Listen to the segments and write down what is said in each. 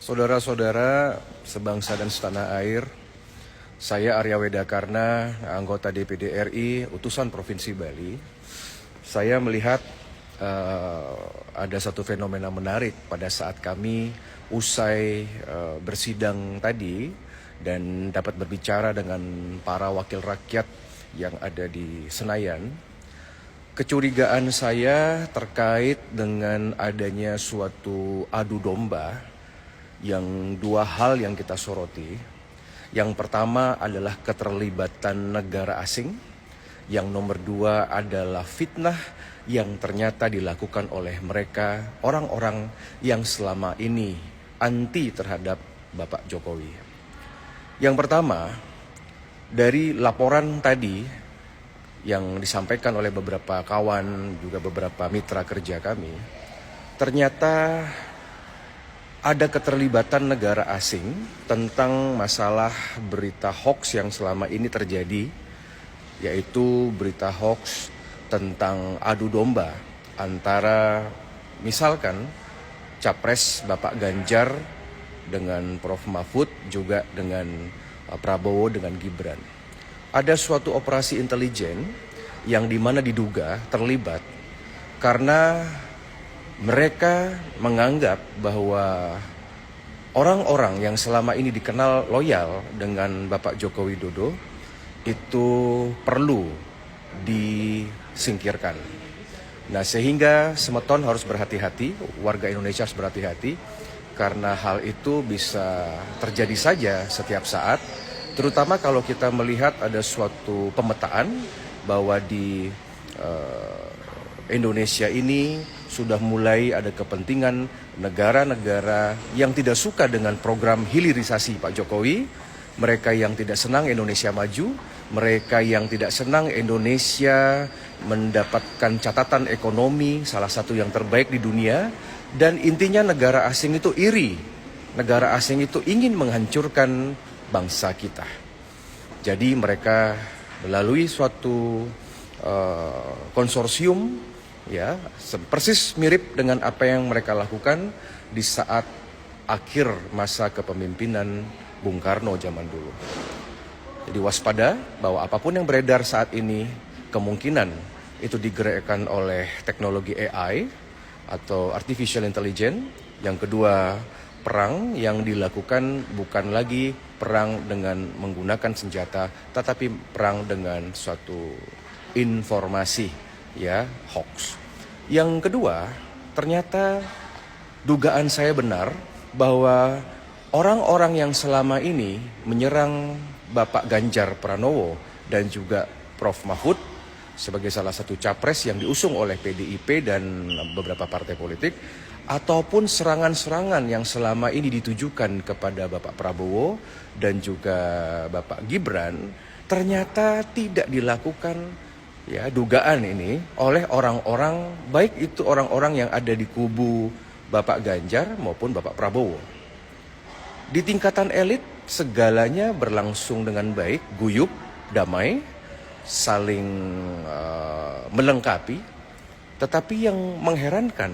Saudara-saudara sebangsa dan setanah air, saya Arya Wedakarna, anggota DPD RI, utusan Provinsi Bali. Saya melihat ada satu fenomena menarik pada saat kami usai bersidang tadi dan dapat berbicara dengan para wakil rakyat yang ada di Senayan. Kecurigaan saya terkait dengan adanya suatu adu domba yang dua hal yang kita soroti. Yang pertama adalah keterlibatan negara asing. Yang nomor dua adalah fitnah yang ternyata dilakukan oleh mereka, orang-orang yang selama ini anti terhadap Bapak Jokowi. Yang pertama, dari laporan tadi yang disampaikan oleh beberapa kawan, juga beberapa mitra kerja kami, ternyata ada keterlibatan negara asing tentang masalah berita hoax yang selama ini terjadi, yaitu berita hoax tentang adu domba antara misalkan Capres Bapak Ganjar dengan Prof. Mahfud, juga dengan Prabowo dengan Gibran. Ada suatu operasi intelijen yang dimana diduga terlibat karena mereka menganggap bahwa orang-orang yang selama ini dikenal loyal dengan Bapak Joko Widodo itu perlu disingkirkan. Nah, sehingga Semeton harus berhati-hati, warga Indonesia harus berhati-hati karena hal itu bisa terjadi saja setiap saat, terutama kalau kita melihat ada suatu pemetaan bahwa di Indonesia ini sudah mulai ada kepentingan negara-negara yang tidak suka dengan program hilirisasi Pak Jokowi, mereka yang tidak senang Indonesia maju, mereka yang tidak senang Indonesia mendapatkan catatan ekonomi salah satu yang terbaik di dunia, dan intinya negara asing itu iri, negara asing itu ingin menghancurkan bangsa kita. Jadi mereka melalui suatu konsorsium, ya, persis mirip dengan apa yang mereka lakukan di saat akhir masa kepemimpinan Bung Karno zaman dulu. Jadi waspada bahwa apapun yang beredar saat ini kemungkinan itu digerakkan oleh teknologi AI atau artificial intelligence. Yang kedua, perang yang dilakukan bukan lagi perang dengan menggunakan senjata, tetapi perang dengan suatu informasi, ya, hoax. Yang kedua, ternyata dugaan saya benar bahwa orang-orang yang selama ini menyerang Bapak Ganjar Pranowo dan juga Prof. Mahfud sebagai salah satu capres yang diusung oleh PDIP dan beberapa partai politik, ataupun serangan-serangan yang selama ini ditujukan kepada Bapak Prabowo dan juga Bapak Gibran, ternyata tidak dilakukan, ya, dugaan ini oleh orang-orang, baik itu orang-orang yang ada di kubu Bapak Ganjar maupun Bapak Prabowo. Di tingkatan elit segalanya berlangsung dengan baik, guyup, damai, saling melengkapi. Tetapi yang mengherankan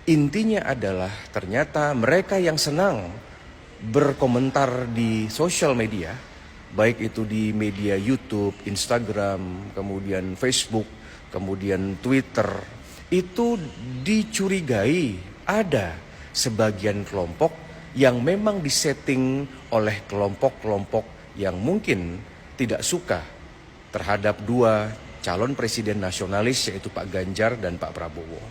intinya adalah ternyata mereka yang senang berkomentar di sosial media, baik itu di media YouTube, Instagram, kemudian Facebook, kemudian Twitter, itu dicurigai ada sebagian kelompok yang memang disetting oleh kelompok-kelompok yang mungkin tidak suka terhadap dua calon presiden nasionalis, yaitu Pak Ganjar dan Pak Prabowo.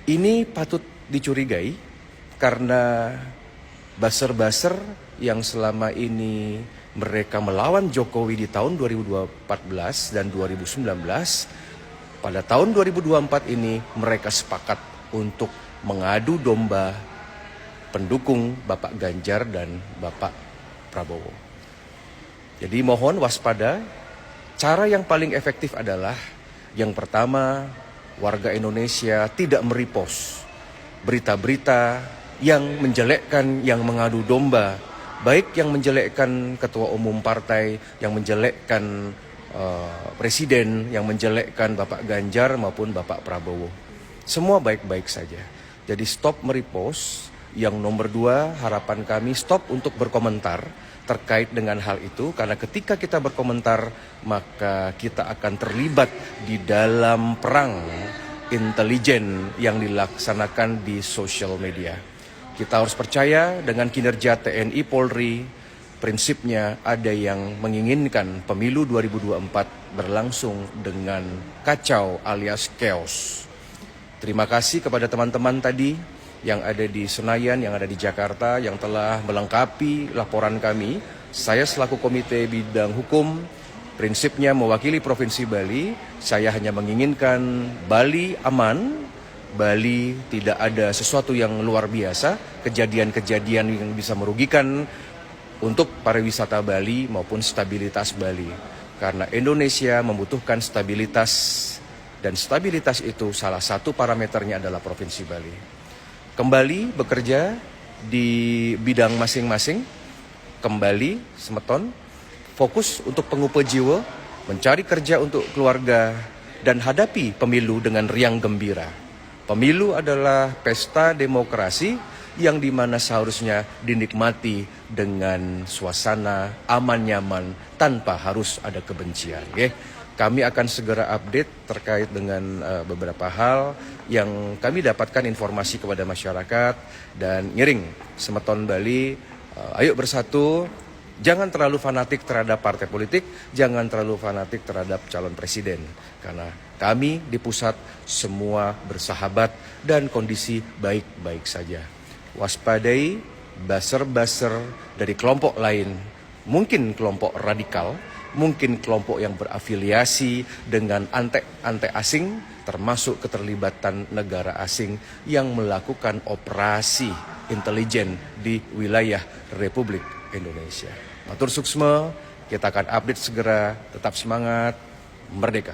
Ini patut dicurigai karena buzzer-buzzer yang selama ini mereka melawan Jokowi di tahun 2014 dan 2019, pada tahun 2024 ini mereka sepakat untuk mengadu domba pendukung Bapak Ganjar dan Bapak Prabowo. Jadi mohon waspada. Cara yang paling efektif adalah yang pertama, warga Indonesia tidak merepost berita-berita yang menjelekkan, yang mengadu domba, baik yang menjelekkan ketua umum partai, yang menjelekkan presiden, yang menjelekkan Bapak Ganjar maupun Bapak Prabowo. Semua baik-baik saja. Jadi stop merepost Yang nomor dua, harapan kami stop untuk berkomentar terkait dengan hal itu, karena ketika kita berkomentar maka kita akan terlibat di dalam perang intelijen yang dilaksanakan di sosial media. Kita harus percaya dengan kinerja TNI Polri. Prinsipnya ada yang menginginkan pemilu 2024 berlangsung dengan kacau alias chaos. Terima kasih kepada teman-teman tadi yang ada di Senayan, yang ada di Jakarta, yang telah melengkapi laporan kami. Saya selaku Komite Bidang Hukum, prinsipnya mewakili Provinsi Bali, saya hanya menginginkan Bali aman, Bali tidak ada sesuatu yang luar biasa, kejadian-kejadian yang bisa merugikan untuk pariwisata Bali maupun stabilitas Bali. Karena Indonesia membutuhkan stabilitas, dan stabilitas itu salah satu parameternya adalah Provinsi Bali. Kembali bekerja di bidang masing-masing, kembali semeton, fokus untuk pengupa jiwa, mencari kerja untuk keluarga, dan hadapi pemilu dengan riang gembira. Pemilu adalah pesta demokrasi yang dimana seharusnya dinikmati dengan suasana aman nyaman tanpa harus ada kebencian. Kami akan segera update terkait dengan beberapa hal yang kami dapatkan informasi kepada masyarakat, dan ngiring semeton Bali, ayo bersatu, jangan terlalu fanatik terhadap partai politik, jangan terlalu fanatik terhadap calon presiden, karena kami di pusat semua bersahabat dan kondisi baik-baik saja. Waspadai buzzer-buzzer dari kelompok lain, mungkin kelompok radikal, mungkin kelompok yang berafiliasi dengan ante asing, termasuk keterlibatan negara asing yang melakukan operasi intelijen di wilayah Republik Indonesia. Matur suksma, kita akan update segera, tetap semangat, merdeka.